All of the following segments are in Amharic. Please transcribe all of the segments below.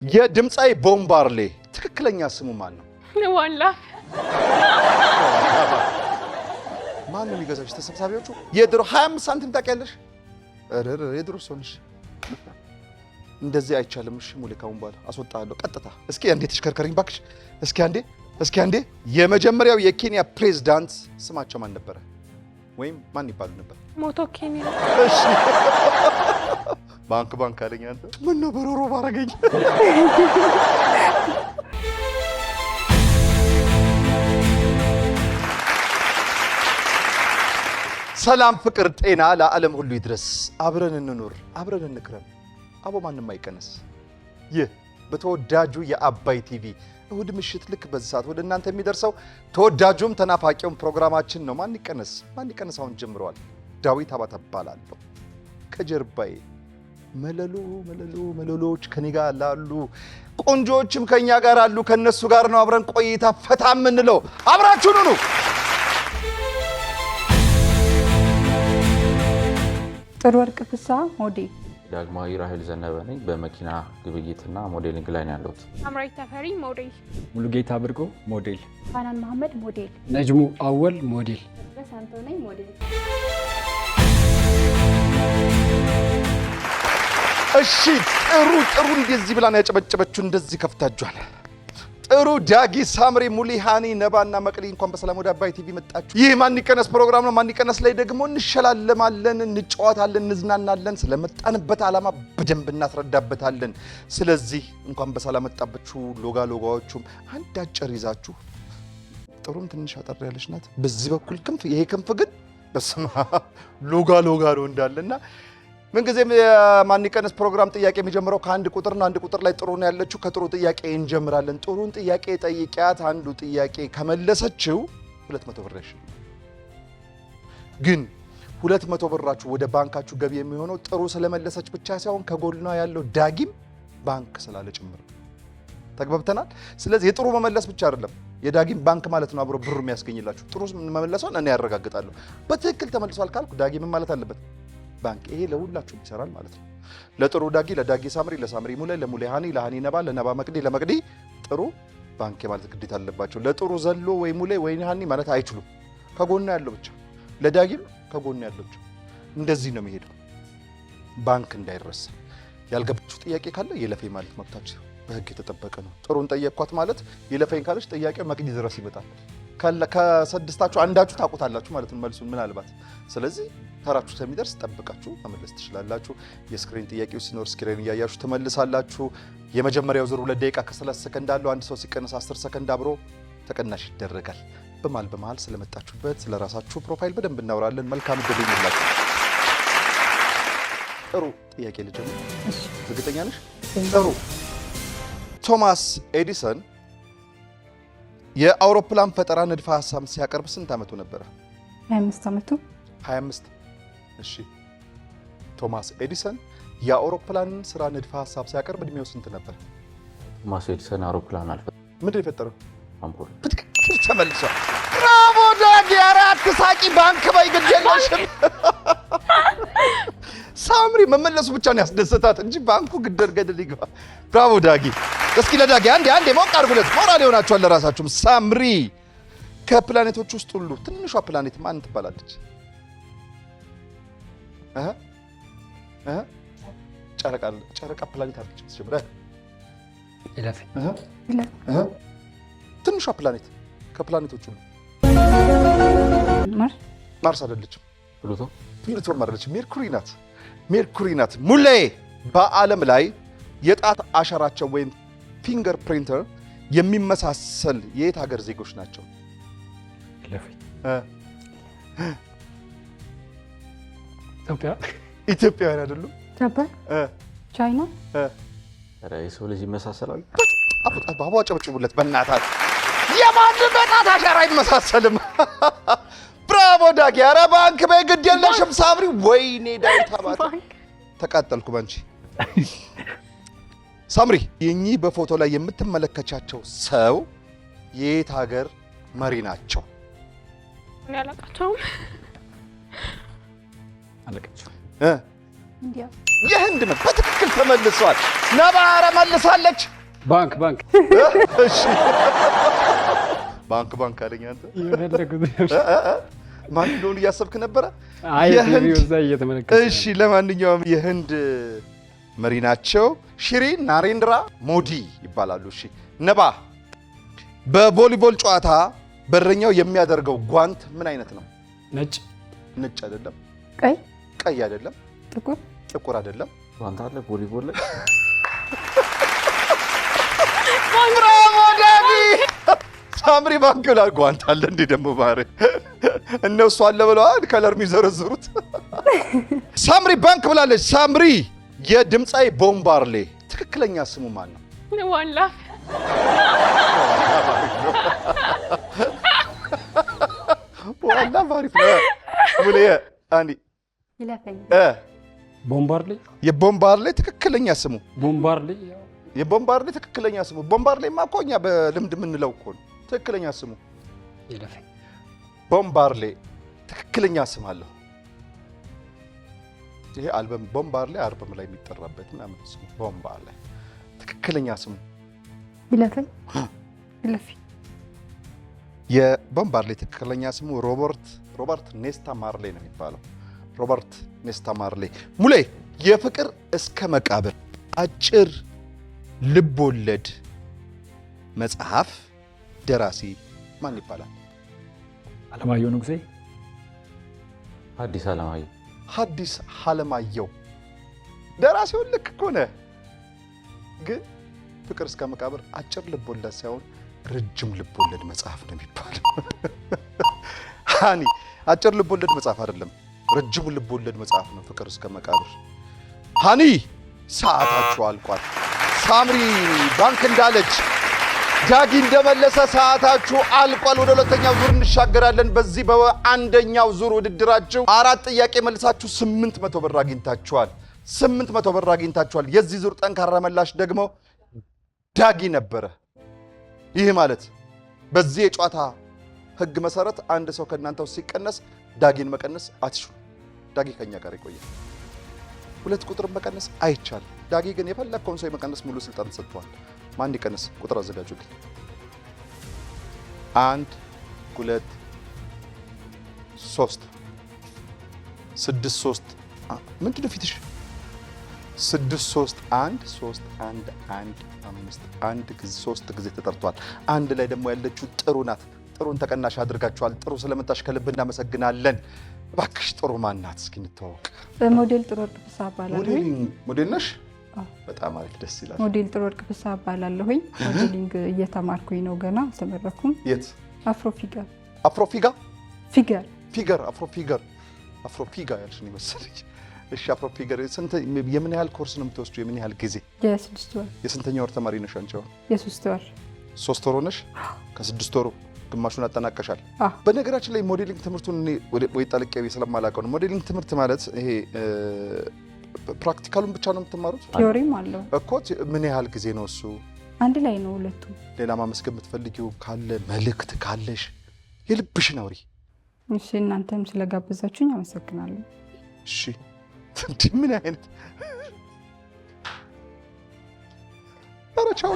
የድምጻይ ቦምባርሌ ትክክለኛ ስሙ ማን ነው? ዋላ ማን ነው የሚገዛሽ? ተሰብሳቢዎቹ የድሮ 25 ሳንቲም ታውቂያለሽ? የድሮ ሶንሽ እንደዚህ አይቻልም። እሺ ሙሊካውን ባለ አስወጣለሁ ቀጥታ። እስኪ አንዴ ተሽከርከሪኝ ባክሽ። እስኪ አንዴ የመጀመሪያው የኬንያ ፕሬዝዳንት ስማቸው ማን ነበረ? ወይም ማን ይባሉ ነበር? ሞቶ ኬንያ። እሺ ባንክ አለኝ። አንተ ምን ነው በሮሮ ባረገኝ። ሰላም ፍቅር ጤና ለዓለም ሁሉ ይድረስ። አብረን እንኑር፣ አብረን እንክረም። አቦ ማንም አይቀነስ። ይህ በተወዳጁ የአባይ ቲቪ እሁድ ምሽት ልክ በዚህ ሰዓት ወደ እናንተ የሚደርሰው ተወዳጁም ተናፋቂውም ፕሮግራማችን ነው። ማን ይቀነስ አሁን ጀምረዋል። ዳዊት አባተ እባላለሁ። ከጀርባዬ መለሎች ከኔ ጋር ላሉ ቆንጆዎችም ከኛ ጋር አሉ። ከነሱ ጋር ነው አብረን ቆይታ ፈታ የምንለው። አብራችሁን ሁኑ። ጥሩ ወርቅ ፍስሐ ሞዴል። ዳግማዊ ራሄል ዘነበ ነኝ። በመኪና ግብይትና ሞዴሊንግ ላይ ነው ያለሁት። አምራይ ተፈሪ ሞዴል። ሙሉጌታ ብርጎ ሞዴል። ፋናን መሐመድ ሞዴል። ነጅሙ አወል ሞዴል። በሳንቶ ነኝ ሞዴል። እሺ ጥሩ እንደዚህ ብላን ያጨበጨበችው እንደዚህ ከፍታጇል። ጥሩ ዳጊ፣ ሳምሪ፣ ሙሊሃኒ፣ ነባና መቅዲ እንኳን በሰላም ወደ አባይ ቲቪ መጣችሁ። ይህ ማን ይቀነስ ፕሮግራም ነው። ማን ይቀነስ ላይ ደግሞ እንሸላለማለን፣ እንጫወታለን፣ እንዝናናለን። ስለመጣንበት ዓላማ በደንብ እናስረዳበታለን። ስለዚህ እንኳን በሰላም መጣችሁ። ሎጋዎቹም አንድ አጭር ይዛችሁ ጥሩም ትንሽ አጠር ያለች ናት። በዚህ በኩል ክንፍ፣ ይሄ ክንፍ ግን በስማ ሎጋ ነው እንዳለና ምንጊዜም የማን ይቀነስ ፕሮግራም ጥያቄ የሚጀምረው ከአንድ ቁጥር ነው። አንድ ቁጥር ላይ ጥሩ ነው ያለችው። ከጥሩ ጥያቄ እንጀምራለን። ጥሩን ጥያቄ ጠይቂያት። አንዱ ጥያቄ ከመለሰችው 200 ብር ያሽ። ግን 200 ብራችሁ ወደ ባንካችሁ ገቢ የሚሆነው ጥሩ ስለመለሰች ብቻ ሳይሆን ከጎኗ ያለው ዳጊም ባንክ ስላለ ጭምር። ተግባብተናል። ስለዚህ የጥሩ መመለስ ብቻ አይደለም የዳጊም ባንክ ማለት ነው አብሮ ብሩ የሚያስገኝላችሁ። ጥሩ መመለሷን እኔ ያረጋግጣለሁ። በትክክል ተመልሷል ካልኩ ዳጊ ምን ማለት አለበት? ባንክ። ይሄ ለሁላችሁም ይሰራል ማለት ነው። ለጥሩ ዳጊ፣ ለዳጊ ሳምሪ፣ ለሳምሪ ሙሌ፣ ለሙሌ ሃኒ፣ ለሃኒ ነባ፣ ለነባ መቅዲ፣ ለመቅዲ ጥሩ ባንክ ማለት ግዴታ አለባቸው። ለጥሩ ዘሎ ወይ ሙሌ ወይ ሃኒ ማለት አይችሉም። ከጎኑ ያለው ብቻ። ለዳጊም ከጎኑ ያለው ብቻ። እንደዚህ ነው የሚሄደው። ባንክ እንዳይረሳ። ያልገባችሁ ጥያቄ ካለ የለፌ ማለት መብታችሁ በህግ የተጠበቀ ነው። ጥሩን ጠየቅኳት ማለት የለፌን ካለች ጥያቄው መቅዲ ድረስ ይመጣል። ከስድስታችሁ አንዳችሁ ታውቁታላችሁ ማለት ነው መልሱን ምናልባት። ስለዚህ ተራችሁ ስለሚደርስ ጠብቃችሁ መመለስ ትችላላችሁ። የስክሪን ጥያቄው ሲኖር ስክሪን እያያችሁ ትመልሳላችሁ። የመጀመሪያው ዙር 2 ደቂቃ ከ30 ሰከንድ አለው። አንድ ሰው ሲቀነስ 10 ሰከንድ አብሮ ተቀናሽ ይደረጋል። በመሃል ስለመጣችሁበት ስለራሳችሁ ፕሮፋይል በደንብ እናወራለን። መልካም እድል ይሁንላችሁ። ጥሩ ጥያቄ ልጀምር። እርግጠኛ ነሽ? ጥሩ። ቶማስ ኤዲሰን የአውሮፕላን ፈጠራ ንድፈ ሐሳብ ሲያቀርብ ስንት ዓመቱ ነበረ? 25 ዓመቱ። 25። እሺ ቶማስ ኤዲሰን የአውሮፕላን ስራ ንድፈ ሐሳብ ሲያቀርብ እድሜው ስንት ነበር? ቶማስ ኤዲሰን አውሮፕላን አልፈጠረም። ምንድን የፈጠረው? አምፖል። በትክክል ተመልሷል። ብራቮ ዳጊ። አራት ሳቂ ባንክ ባይ ግድ የለሽም። ሳምሪ መመለሱ ብቻ ነው ያስደሰታት እንጂ ባንኩ ግደር ገደል ይገባ። ብራቮ ዳጊ። እስኪ ለዳጊ አንዴ ሞቅ አድርጉለት። ሞራል ይሆናችኋል ለራሳችሁም። ሳምሪ ከፕላኔቶች ውስጥ ሁሉ ትንሿ ፕላኔት ማን ትባላለች? ጨረቃ ፕላኔት አለች። ጀምራ ኢለፍ ትንሿ ፕላኔት ከፕላኔቶች ሁሉ ማርስ አይደለችም። ፕሉቶም አይደለችም። ሜርኩሪ ናት። ሙሌ በዓለም ላይ የጣት አሻራቸው ወይም ፊንገር ፕሪንተር የሚመሳሰል የየት ሀገር ዜጎች ናቸው? ኢትዮጵያውያን አይደሉም? ጃፓን፣ ቻይና። የሰው ልጅ ይመሳሰላል። ባባ ጨብጭቡለት በእናታችሁ። የማንም በጣት አሻራ አይመሳሰልም። ብራቮ ዳጊ። ኧረ ባንክ በይ ግድ የለሽም ሳምሪ። ወይኔ ዳዊት አባተ ተቃጠልኩ ባንቺ። ሳምሪ የኚህ በፎቶ ላይ የምትመለከቻቸው ሰው የየት ሀገር መሪ ናቸው? እኔ አላውቃቸውም። ኢንዲያ የህንድ ነው። በትክክል ተመልሷል። ነባረ መልሳለች። ባንክ እሺ ባንክ አለኝ አንተ። የፈለጉት ማን እንደሆነ እያሰብክ ነበረ? አይ የህንድ እዛ እየተመለከተ እሺ፣ ለማንኛውም የህንድ መሪ ናቸው። ሽሪ ናሬንድራ ሞዲ ይባላሉ። እሺ ነባ፣ በቮሊቦል ጨዋታ በረኛው የሚያደርገው ጓንት ምን አይነት ነው? ነጭ አይደለም። ቀይ አይደለም። ጥቁር አይደለም። ጓንት አለ ቮሊቦል ላይ። ብራቮ ዳጊ። ሳምሪ ባንክ ብሏል። ጓንት አለ እንዴ ደግሞ ባረ እነሱ አለ ብለዋል። ከለር የሚዘረዝሩት ሳምሪ ባንክ ብላለች። ሳምሪ የድምፃዊ ቦምባርሌ ትክክለኛ ስሙ ማን ነው? ዋላ ባሪፍ ነው። ሙሌ አንዲ ይለፈኝ ቦምባርሌ የቦምባርሌ ትክክለኛ ስሙ የቦምባርሌ ትክክለኛ ስሙ ቦምባርሌማ እኮ እኛ በልምድ የምንለው እኮ ነው። ትክክለኛ ስሙ ይለፈኝ ቦምባርሌ ትክክለኛ ስም አለው። ይሄ አልበም ቦምባርሌ አልበም ላይ የሚጠራበት ምናምን ስሙ ቦምባርሌ ትክክለኛ ስሙ ይለፈኝ የቦምባርሌ ትክክለኛ ስሙ ሮበርት ኔስታ ማርሌ ነው የሚባለው። ሮበርት ኔስታ ማርሌ። ሙሌ የፍቅር እስከ መቃብር አጭር ልቦለድ መጽሐፍ ደራሲ ማን ይባላል? አለማየሁ ንጉሴ። ሐዲስ ዓለማየሁ ደራሲውን ልክ እኮ ነህ፣ ግን ፍቅር እስከ መቃብር አጭር ልቦለድ ሳይሆን ረጅም ልቦለድ መጽሐፍ ነው የሚባለው። ሃኒ አጭር ልቦለድ መጽሐፍ አይደለም፣ ረጅም ልቦለድ መጽሐፍ ነው ፍቅር እስከ መቃብር። ሃኒ ሰዓታችሁ አልቋል። ሳምሪ ባንክ እንዳለች ዳጊ እንደመለሰ ሰዓታችሁ አልቋል። ወደ ሁለተኛው ዙር እንሻገራለን። በዚህ በአንደኛው ዙር ውድድራችሁ 4 ጥያቄ መልሳችሁ 800 ብር አግኝታችኋል። 800 ብር አግኝታችኋል። የዚህ ዙር ጠንካራ መላሽ ደግሞ ዳጊ ነበረ። ይህ ማለት በዚህ የጨዋታ ህግ መሰረት አንድ ሰው ከእናንተ ውስጥ ሲቀነስ ዳጊን መቀነስ አትችሉ። ዳጊ ከኛ ጋር ይቆያል። 2 ቁጥርን መቀነስ አይቻልም። ዳጊ ግን የፈለግከውን ሰው የመቀነስ ሙሉ ስልጣን ሰጥቷል። ማን ይቀነስ? ቁጥር አዘጋጁልኝ። 1 2 3 6 3 ምንድን ነው ፊትሽ? 6 3 1 3 1 1 5 1 ጊዜ 3 ጊዜ ተጠርቷል። አንድ ላይ ደግሞ ያለችው ጥሩ ናት። ጥሩን ተቀናሽ አድርጋችኋል። ጥሩ ስለመጣሽ ከልብ እናመሰግናለን። እባክሽ ጥሩ ማናት? እስኪ እንተዋወቅ። ሞዴል ጥሩ ወርቅ ፍስሐ እባላለሁ። ሞዴል ነሽ? በጣም አሪፍ፣ ደስ ይላል። ሞዴል ጥሩ ወርቅ ፍስሐ እባላለሁኝ። ሞዴሊንግ እየተማርኩኝ ነው፣ ገና አልተመረኩም። የት? አፍሮፊገር ያልሽኝ መሰለኝ። እሺ አፍሮፊገር ስንት የምን ያህል ኮርስ ነው የምትወስዱ? የምን ያህል ጊዜ? የ6 ወር። የስንተኛ ወር ተማሪ ነሽ አንቺ? አሁን የ3 ወር። 3 ወር ሆነሽ? ከ6 ወሩ ግማሹን አጠናቀሻል። በነገራችን ላይ ሞዴሊንግ ትምህርቱን እኔ ወይ ጠልቄ ስለማላውቀው ነው። ሞዴሊንግ ትምህርት ማለት ይሄ ፕራክቲካሉን ብቻ ነው የምትማሩት? ቲዮሪም አለው እኮ። ምን ያህል ጊዜ ነው እሱ? አንድ ላይ ነው ሁለቱም። ሌላ ማመስገን የምትፈልጊው ካለ መልእክት ካለሽ የልብሽን አውሪ። እሺ እናንተም ስለጋበዛችሁኝ አመሰግናለሁ። እሺ ምን አይነት አረቻው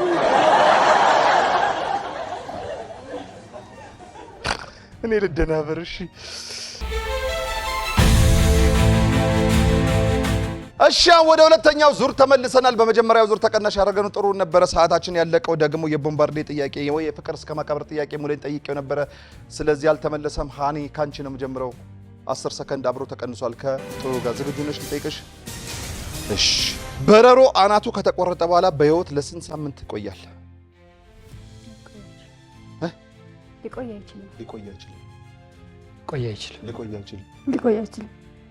እኔ ልደናበር። እሺ ወደ ሁለተኛው ዙር ተመልሰናል። በመጀመሪያው ዙር ተቀናሽ ያደረገን ጥሩ ነበረ። ሰዓታችን ያለቀው ደግሞ የቦምባርሌ ጥያቄ ወይ የፍቅር እስከ መቃብር ጥያቄ ሙሌን ጠይቄው ነበረ። ስለዚህ አልተመለሰም። ሃኒ ካንቺ ነው የምጀምረው። 10 ሰከንድ አብሮ ተቀንሷል ከጥሩ ጋር። ዝግጁ ነሽ? ልጠይቅሽ። እሺ በረሮ አናቱ ከተቆረጠ በኋላ በህይወት ለስንት ሳምንት ይቆያል?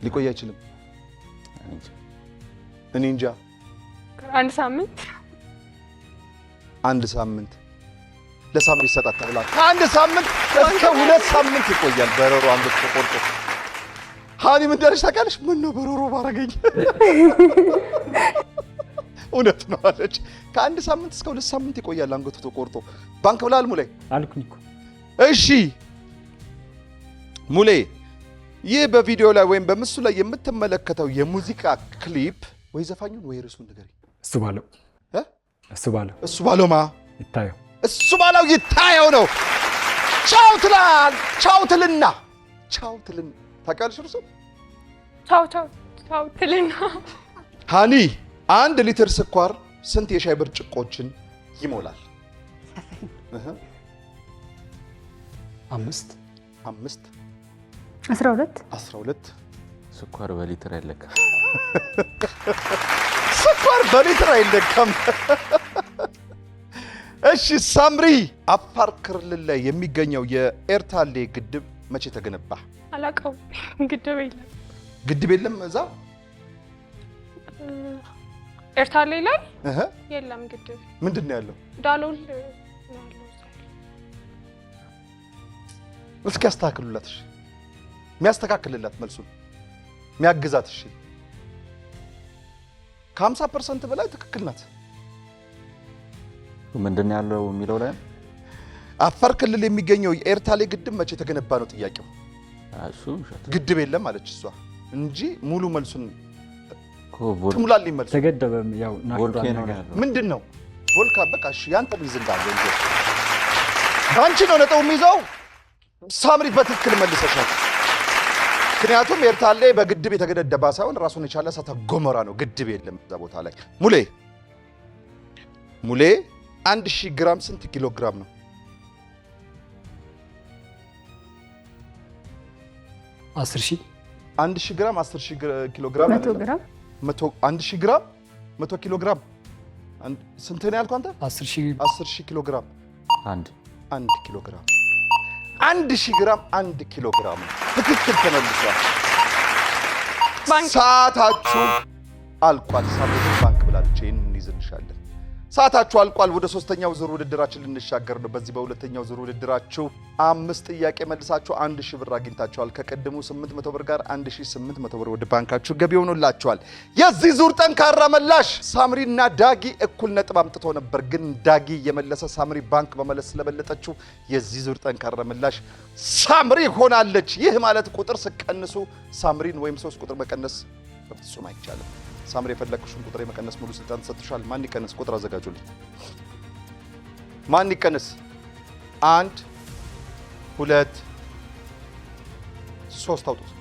ሊቆይ አይችልም። እኔ እንጃ። 1 ሳምንት ለሳምሪ ይሰጣት ተብሏል። ከ1 ሳምንት እስከ 2 ሳምንት ይቆያል በረሮ አንገት ተቆርጦ። ሃኒ ምን እንዳለች ታውቂያለሽ? ምን ነው በረሮ ባረገኝ። እውነት ነው አለች። ከ1 ሳምንት እስከ 2 ሳምንት ይቆያል አንገቱ ተቆርጦ። ባንክ ብላል ሙሌ? አልኩኝ እኮ። እሺ ሙሌ ይህ በቪዲዮ ላይ ወይም በምስሉ ላይ የምትመለከተው የሙዚቃ ክሊፕ ወይ ዘፋኙን ወይ ርዕሱን ንገሪ። እሱ ባለው እሱ ባለው ማ ይታየው እሱ ባለው ይታየው ነው። ቻው ትላል ቻው ትልና ታውቂያለሽ? እርሱ ቻው ትልና ሃኒ 1 ሊትር ስኳር ስንት የሻይ ብርጭቆችን ይሞላል? 5 12 ስኳር በሊትር አይለካም። ስኳር በሊትር አይለካም። እሺ ሳምሪ፣ አፋር ክልል ላይ የሚገኘው የኤርታሌ ግድብ መቼ ተገነባ? አላውቀውም። ግድብ የለም እዛ ኤርታሌ ላይ የለም ግድብ። ምንድን ነው ያለው? ዳሎል እስኪ ያስተካክሉላት። እሺ የሚያስተካክልላት መልሱን የሚያግዛት። እሺ ከ50% በላይ ትክክል ናት። ምንድን ነው ያለው የሚለው ላይ አፋር ክልል የሚገኘው የኤርታሌ ግድብ መቼ ተገነባ ነው ጥያቄው። እሱ ግድብ የለም አለች እሷ እንጂ ሙሉ መልሱን ትሙላልኝ። መልሱ ተገደበ። ያው ቮልካኖ ነው ያለው። ምንድን ነው ቮልካን? በቃ እሺ ያንተ ቢዝ እንዳለ እንጂ አንቺ ነው ነጥቡ የሚይዘው። ሳምሪ በትክክል መልሰሻል። ምክንያቱም ኤርታሌ በግድብ የተገደባ ሳይሆን ራሱን የቻለ እሳተ ገሞራ ነው። ግድብ የለም እዛ ቦታ ላይ። ሙሌ 1000 ግራም ስንት ኪሎ ግራም ነው? 10,000 1000 ግራም 10,000 ኪሎ ግራም 100 ግራም 1000 ግራም 100 ኪሎ ግራም ስንት ነው ያልኩህ አንተ? 10,000 ኪሎ ግራም 1 ኪሎ ግራም 1000 ግራም 1 ኪሎ ግራም ትክክል ተመልሷል። ሰዓታችሁ አልቋል። ሳምንት ባንክ ብላለች። ይሄንን ይዘንሻለን። ሰዓታችሁ አልቋል። ወደ 3ኛው ዙር ውድድራችን ልንሻገር ነው። በዚህ በሁለተኛው ዙር ውድድራችሁ 5 ጥያቄ መልሳችሁ 1000 ብር አግኝታችኋል። ከቀድሙ 800 ብር ጋር 1800 ብር ወደ ባንካችሁ ገቢ ሆኖላችኋል። የዚህ ዙር ጠንካራ መላሽ ሳምሪና ዳጊ እኩል ነጥብ አምጥቶ ነበር፣ ግን ዳጊ የመለሰ ሳምሪ ባንክ በመለስ ስለበለጠችው የዚህ ዙር ጠንካራ መላሽ ሳምሪ ሆናለች። ይህ ማለት ቁጥር ስቀንሱ ሳምሪን ወይም 3 ቁጥር መቀነስ በፍጹም አይቻልም። ሳምሪ የፈለግሽውን ቁጥር የመቀነስ ሙሉ ስልጣን ተሰጥቷል። ማን ይቀነስ? ቁጥር አዘጋጁልኝ። ማን ይቀነስ? 1 2 3 አውጡት።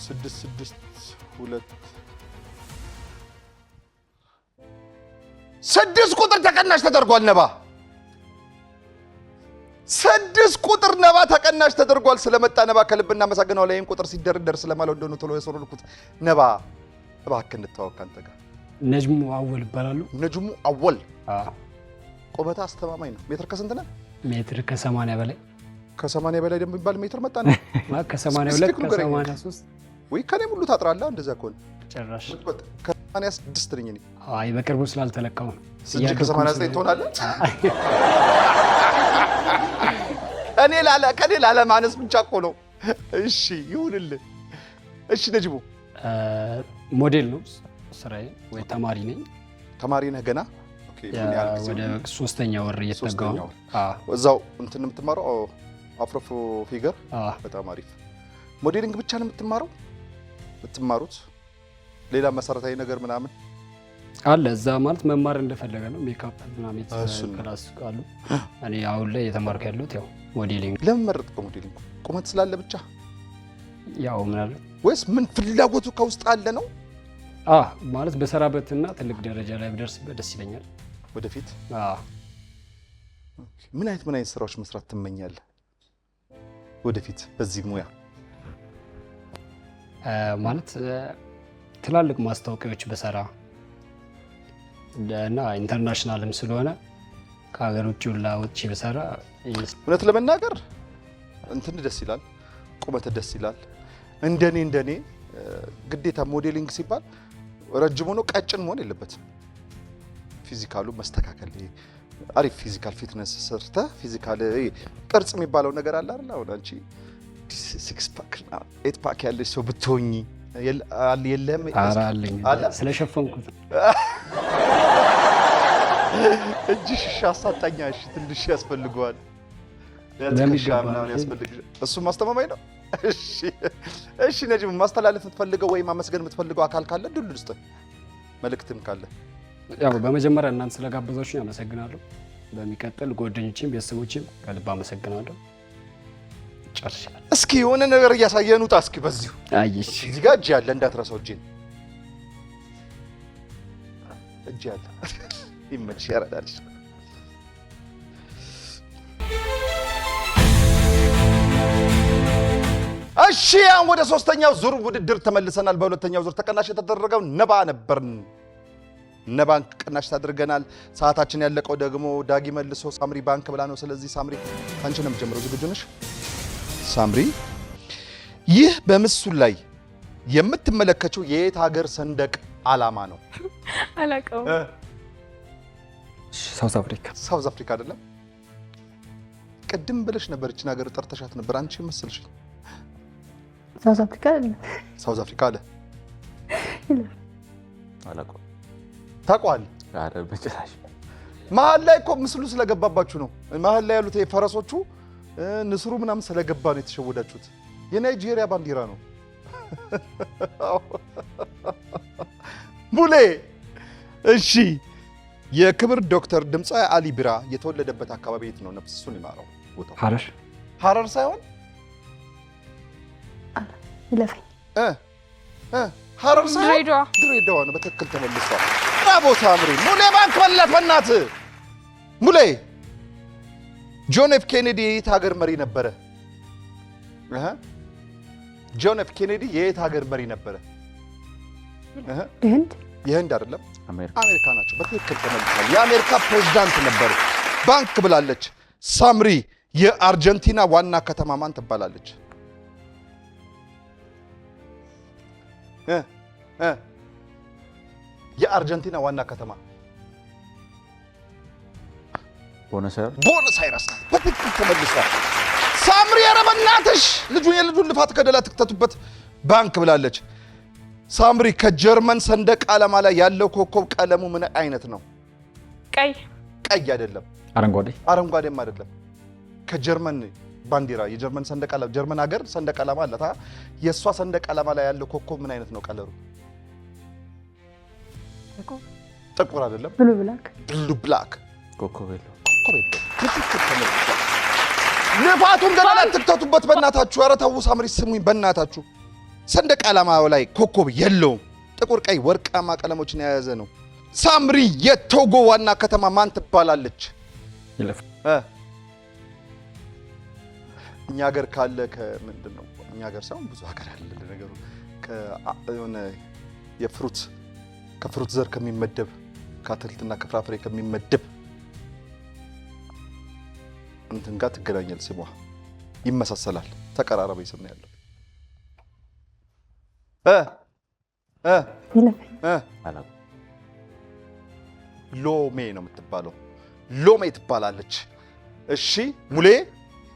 6 6 2 6 ቁጥር ተቀናሽ ተደርጓል። ነባ 6 ቁጥር ነባ ተቀናሽ ተደርጓል። ስለመጣ ነባ ከልብ እናመሰግናለን። ይሄን ቁጥር ሲደርደር ስለማለው እንደሆነ ቶሎ ያሰሩልኩት ነባ እባክህ እንተዋወቅ። አንተ ጋር ነጅሙ አወል ይባላሉ። ነጅሙ አወል። ቁመታ አስተማማኝ ነው። ሜትር ከስንት ነህ? ሜትር ከ80 በላይ። ከ80 በላይ ደግሞ የሚባል ሜትር መጣ ነው። ከ82 ከ83 ወይ ከኔ ሙሉ ታጥራለህ። እንደዛ ከሆነ ጨራሽ ከ86 ነኝ እኔ። አይ በቅርቡ ስላልተለካው ነው እንጂ ከ89 ትሆናለህ። ከኔ ላለ ማነስ ብቻ እኮ ነው። እሺ ይሁንልህ። እሺ ነጅሙ ሞዴል ነው ስራዬ። ወይ ተማሪ ነኝ። ተማሪ ነህ ገና? ኦኬ። ምን ያህል ጊዜ? ወደ 3ኛ ወር እየተጠጋው ነው። እዛው እንትን የምትማረው አፍሮፎ ፊገር። በጣም አሪፍ። ሞዴሊንግ ብቻ ነው የምትማሩት? ሌላ መሰረታዊ ነገር ምናምን አለ እዛ? ማለት መማር እንደፈለገ ነው። ሜካፕ ምናምን ክላስ አሉ። እኔ አሁን ላይ የተማርኩ ያለሁት ያው ሞዴሊንግ። ለምን መረጥከው ሞዴሊንግ? ቁመት ስላለ ብቻ? ያው ምን አለ ወይስ ምን ፍላጎቱ ከውስጥ አለ ነው? ማለት በሰራበትና ትልቅ ደረጃ ላይ ብደርስ ደስ ይለኛል ወደፊት። ምን አይነት ስራዎች መስራት ትመኛለህ ወደፊት በዚህ ሙያ? ማለት ትላልቅ ማስታወቂያዎች በሰራ እና ኢንተርናሽናልም ስለሆነ ከሀገር ውጭ ሁላ ወጥቼ በሰራ። እውነት ለመናገር እንትን ደስ ይላል፣ ቁመት ደስ ይላል። እንደኔ ግዴታ ሞዴሊንግ ሲባል ረጅም ሆኖ ቀጭን መሆን የለበትም። ፊዚካሉ መስተካከል፣ አሪፍ ፊዚካል ፊትነስ ሰርተ ፊዚካል ቅርጽ የሚባለው ነገር አለ አይደል? አሁን አንቺ 6 ፓክ 8 ፓክ ያለሽ ሰው ብትሆኚ የለም? ኧረ አለኝ ስለሸፈንኩት እጅሽ አሳጣኛ። እሺ ትንሽ ያስፈልገዋል። ለሚገባ ያስፈልግ። እሱ ማስተማማኝ ነው። እሺ ነጂም ማስተላለፍ የምትፈልገው ወይ ማመስገን የምትፈልገው አካል ካለ ድል ውስጥ መልእክትም ካለ ያው በመጀመሪያ እናንተ ስለጋበዛችሁኝ አመሰግናለሁ። በሚቀጥል ጓደኞቼም ቤተሰቦቼም ከልብ አመሰግናለሁ። ጨርሻለሁ። እስኪ የሆነ ነገር እያሳየን ውጣ እስኪ በዚሁ አይሽ እዚህ ጋር እጅ ያለ እንዳትረሳው እጅ ያለ ይመችሽ ያረዳልሽ። እሺ አሁን ወደ ሶስተኛው ዙር ውድድር ተመልሰናል። በሁለተኛው ዙር ተቀናሽ የተደረገው ነባ ነበርን። ነባን ቅናሽ ታድርገናል። ሰዓታችን ያለቀው ደግሞ ዳጊ መልሶ ሳምሪ ባንክ ብላ ነው። ስለዚህ ሳምሪ አንቺ ነው የምትጀምረው። ዝግጁ ነሽ ሳምሪ? ይህ በምስሉ ላይ የምትመለከችው የየት ሀገር ሰንደቅ ዓላማ ነው? አላውቀውም። ሳውዝ አፍሪካ። ሳውዝ አፍሪካ አይደለም? ቅድም ብለሽ ነበር እቺን ሀገር ጠርተሻት ነበር። አንቺ መስልሽ ሳውዝ አፍሪካ አይደለም? ሳውዝ አፍሪካ አለ አላውቀውም። ታውቀዋለህ? ኧረ በጭራሽ። መሀል ላይ እኮ ምስሉ ስለገባባችሁ ነው። መሀል ላይ ያሉት ፈረሶቹ ንስሩ ምናምን ስለገባ ነው የተሸወዳችሁት። የናይጄሪያ ባንዲራ ነው። ቡሌ። እሺ የክብር ዶክተር ድምፃዊ አሊ ቢራ የተወለደበት አካባቢ የት ነው? ነፍሱን ይማረው። ቦታው ሐረር። ሐረር ሳይሆን ይለፈኝ ሐረር ሳይሆን ድሬዳዋ ነው። በትክክል ተመልሷል። ብራቮ ሳምሪ። ሙሌ ባንክ በላት በእናትህ ሙሌ። ጆን ኤፍ ኬኔዲ የየት ሀገር መሪ ነበረ? ጆን ኤፍ ኬኔዲ የየት ሀገር መሪ ነበረ? የህንድ አይደለም፣ አሜሪካ ናቸው። በትክክል ተመልሷል። የአሜሪካ ፕሬዝዳንት ነበሩ። ባንክ ብላለች ሳምሪ። የአርጀንቲና ዋና ከተማ ማን ትባላለች? የአርጀንቲና ዋና ከተማ ቦነስ አይረስ። በትክክል ተመልሷል ሳምሪ። ኧረ በእናትሽ የልጁን ልፋት ገደላ ትክተቱበት። ባንክ ብላለች ሳምሪ። ከጀርመን ሰንደቅ ዓላማ ላይ ያለው ኮከብ ቀለሙ ምን አይነት ነው? ቀይ። ቀይ አይደለም። አረንጓዴም አይደለም። ከጀርመን ባንዲራ የጀርመን ሰንደቅ ዓላማ ጀርመን ሀገር ሰንደቅ ዓላማ አላት። የእሷ ሰንደቅ ዓላማ ላይ ያለው ኮከብ ምን አይነት ነው ቀለሩ? ጥቁር አይደለም። ብሉ ብላክ። ኮከብ የለውም። ልፋቱን ገና ትክተቱበት በእናታችሁ። ኧረ ተው ሳምሪ ስሙኝ በእናታችሁ። ሰንደቅ ዓላማው ላይ ኮከብ የለውም። ጥቁር፣ ቀይ፣ ወርቃማ ቀለሞችን የያዘ ነው። ሳምሪ የቶጎ ዋና ከተማ ማን ትባላለች? እኛ ሀገር ካለ ከምንድን ነው? እኛ ሀገር ሳይሆን ብዙ ሀገር አለ ነገሩ። የሆነ ከፍሩት ዘር ከሚመደብ ከአትክልትና ከፍራፍሬ ከሚመደብ እንትን ጋር ትገናኛል። ስሟ ይመሳሰላል። ተቀራራቢ ስም ነው ያለው። ሎሜ ነው የምትባለው። ሎሜ ትባላለች። እሺ ሙሌ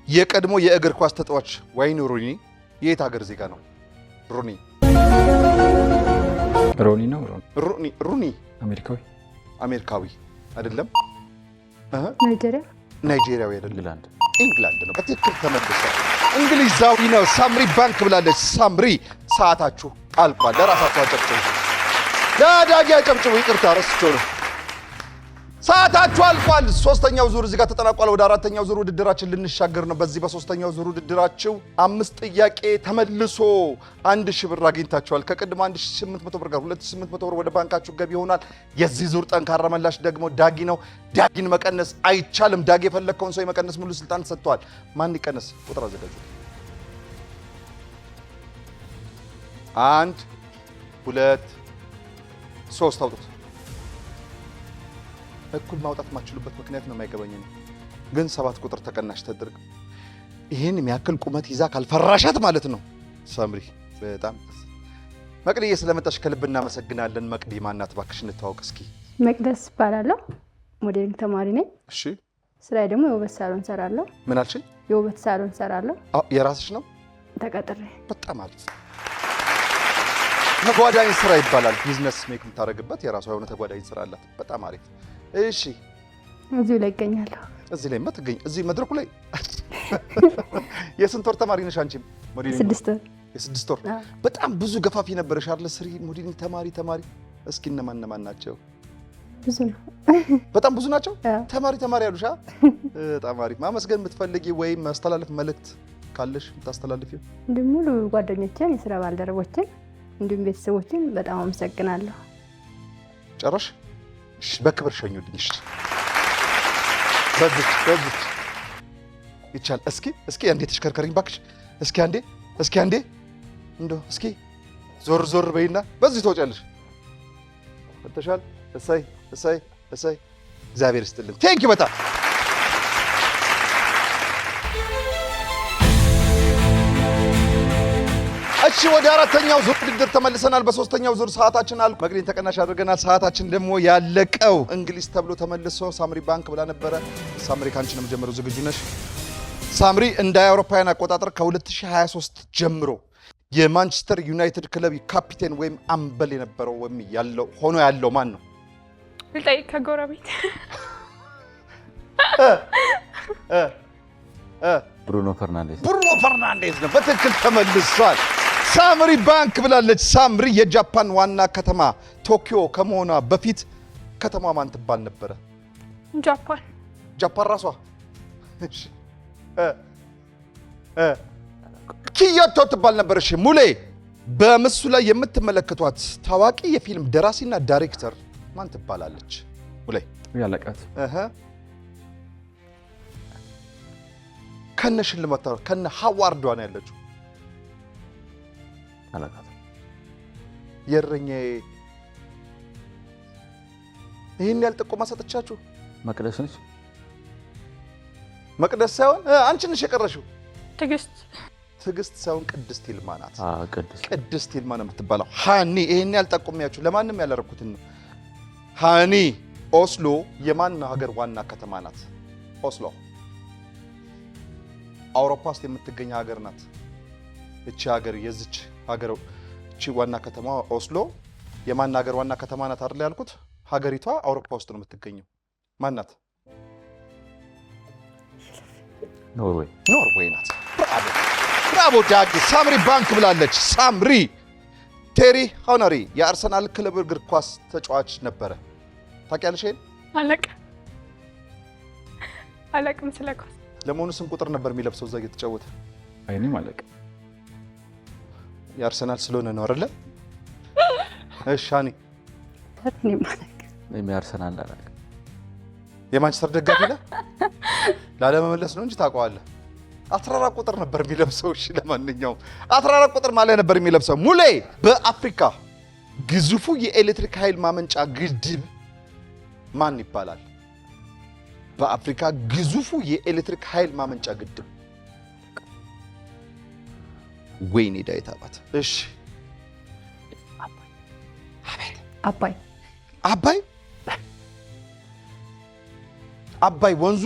የቀድሞ የእግር ኳስ ተጫዋች ዋይን ሩኒ የት ሀገር ዜጋ ነው? ሩኒ አሜሪካዊ አይደለም። ናይጄሪያዊ አይደለም። ኢንግላንድ ነው። በትክክል ተመልሷል። እንግሊዛዊ ነው። ሳምሪ ባንክ ብላለች። ሳምሪ ሰዓታችሁ አልቋል። ለራሳችሁ አጨብጭቡ። ለዳጊ አጨብጭቡ። ይቅርታ ረስቼው ነው። ሰዓታችሁ አልቋል። ሶስተኛው ዙር እዚህ ጋር ተጠናቋል። ወደ አራተኛው ዙር ውድድራችን ልንሻገር ነው። በዚህ በሶስተኛው ዙር ውድድራችሁ 5 ጥያቄ ተመልሶ 1000 ብር አግኝታችኋል። ከቅድሞ 1800 ብር ጋር 2800 ብር ወደ ባንካችሁ ገቢ ይሆናል። የዚህ ዙር ጠንካራ መላሽ ደግሞ ዳጊ ነው። ዳጊን መቀነስ አይቻልም። ዳጊ የፈለከውን ሰው የመቀነስ ሙሉ ስልጣን ሰጥቷል። ማን ይቀነስ? ቁጥር አዘጋጁ። 1 2 3 አውጡት። እኩል ማውጣት የማትችሉበት ምክንያት ነው የማይገባኝ ነው። ግን 7 ቁጥር ተቀናሽ ተደርግ። ይሄን የሚያክል ቁመት ይዛ ካልፈራሻት ማለት ነው። ሳምሪ በጣም መቅዲዬ ስለመጣሽ ከልብ እናመሰግናለን። መቅዲ ማናት እባክሽ እንተዋወቅ እስኪ። መቅደስ እባላለሁ። ሞዴሊንግ ተማሪ ነኝ። እሺ። ስራዬ ደግሞ የውበት ሳሎን ሰራለሁ። ምን አልሽኝ? የውበት ሳሎን ሰራለሁ። የራስሽ ነው? ተቀጥሬ። በጣም አሪፍ። ተጓዳኝ ስራ ይባላል። ቢዝነስ ሜክ የምታደርግበት የራሷ የሆነ ተጓዳኝ ስራ አላት። በጣም አሪፍ። እሺ። እዚሁ ላይ እገኛለሁ። እዚህ ላይ ትገኝ? እዚህ መድረኩ ላይ የስንት ወር ተማሪ ነሽ አንቺ? ሞዴሊንግ 6 ወር። የ6 ወር። በጣም ብዙ ገፋፊ ነበረሽ አይደል? ስሪ ሞዴሊንግ ተማሪ። እስኪ እነማን ናቸው? ብዙ ነው። በጣም ብዙ ናቸው። ተማሪ ያሉሽ? በጣም አሪፍ። ማመስገን የምትፈልጊ ወይም ማስተላለፍ መልእክት ካለሽ የምታስተላልፊው? እንዲሁም ሙሉ ጓደኞቼን፣ የስራ ባልደረቦቼን እንዲሁም ቤተሰቦቼን በጣም አመሰግናለሁ። ጨረሽ? እሺ፣ በክብር ሸኙልኝ። እሺ፣ በዚህ ይቻል። እስኪ አንዴ ተሽከርከሪኝ ባክሽ። እስኪ አንዴ እንደው እስኪ ዞር በይና በዚህ ተወጫለሽ። ተሻል። እሰይ እግዚአብሔር ይስጥልን። ቴንክ ዩ በጣም እሺ። ወደ አራተኛው ዙር ውድድር ተመልሰናል። በሶስተኛው ዙር ሰዓታችን አልቆ መግሪን ተቀናሽ አድርገናል። ሰዓታችን ደግሞ ያለቀው እንግሊዝ ተብሎ ተመልሶ ሳምሪ ባንክ ብላ ነበረ። ሳምሪ ካንቺ ነው የምጀምረው። ዝግጁ ነሽ? ሳምሪ እንደ አውሮፓውያን አቆጣጠር ከ2023 ጀምሮ የማንቸስተር ዩናይትድ ክለብ ካፒቴን ወይም አምበል የነበረው ወይም ያለው ማን ነው? ልጠይቅ ከጎረቤት ብሩኖ ፈርናንዴዝ ነው። በትክክል ተመልሷል። ሳምሪ ባንክ ብላለች። ሳምሪ የጃፓን ዋና ከተማ ቶኪዮ ከመሆኗ በፊት ከተማ ማን ትባል ነበረ? ጃፓን ራሷ። እሺ ኪዮቶ ትባል ነበር። እሺ ሙሌ፣ በምስሉ ላይ የምትመለከቷት ታዋቂ የፊልም ደራሲና ዳይሬክተር ማን ትባላለች? ሙሌ ያለቃት ከነ ሽልማት ከነ ሀዋርዷ ነው ያለችው። ያለቃት የእረኛዬ ይሄን ያልጠቆማ ሰጥቻችሁ። መቅደስ ነች። መቅደስ ሳይሆን አንቺ ነሽ የቀረሽው። ትዕግስት ሳይሆን ቅድስት ይልማ ናት። ቅድስት ይልማ ነው የምትባለው። ሃኒ ይሄን ያልጠቆሚያችሁ ለማንም ያላረኩትን ነው። ሃኒ ኦስሎ የማን ሀገር ዋና ከተማ ናት? ኦስሎ አውሮፓ ውስጥ የምትገኝ ሀገር ናት። እቺ ሀገር የዚች ሀገር እቺ ዋና ከተማ ኦስሎ የማን ሀገር ዋና ከተማ ናት አይደል ያልኩት? ሀገሪቷ አውሮፓ ውስጥ ነው የምትገኘው። ማን ናት? ኖርዌይ ናት። ብራቮ ዳጊ። ሳምሪ ባንክ ብላለች። ሳምሪ ቴሪ ሆነሪ የአርሰናል ክለብ እግር ኳስ ተጫዋች ነበረ። ታውቂያለሽ? አለቅም ስለ ኳስ። ለመሆኑ ስንት ቁጥር ነበር የሚለብሰው እዛ እየተጫወተ? አይኔም አለቅ። የአርሰናል ስለሆነ ነው አይደለ? እሺ ሃኒ የአርሰናል አለቅ። የማንቸስተር ደጋፊ ነህ? ላለመመለስ ነው እንጂ ታውቀዋለህ። 14 ቁጥር ነበር የሚለብሰው። እሺ ለማንኛውም 14 ቁጥር ማለት ነበር የሚለብሰው። ሙሌ በአፍሪካ ግዙፉ የኤሌክትሪክ ኃይል ማመንጫ ግድብ ማን ይባላል? በአፍሪካ ግዙፉ የኤሌክትሪክ ኃይል ማመንጫ ግድብ ወይኔ ዳዊት አባት። እሺ አባይ ወንዙ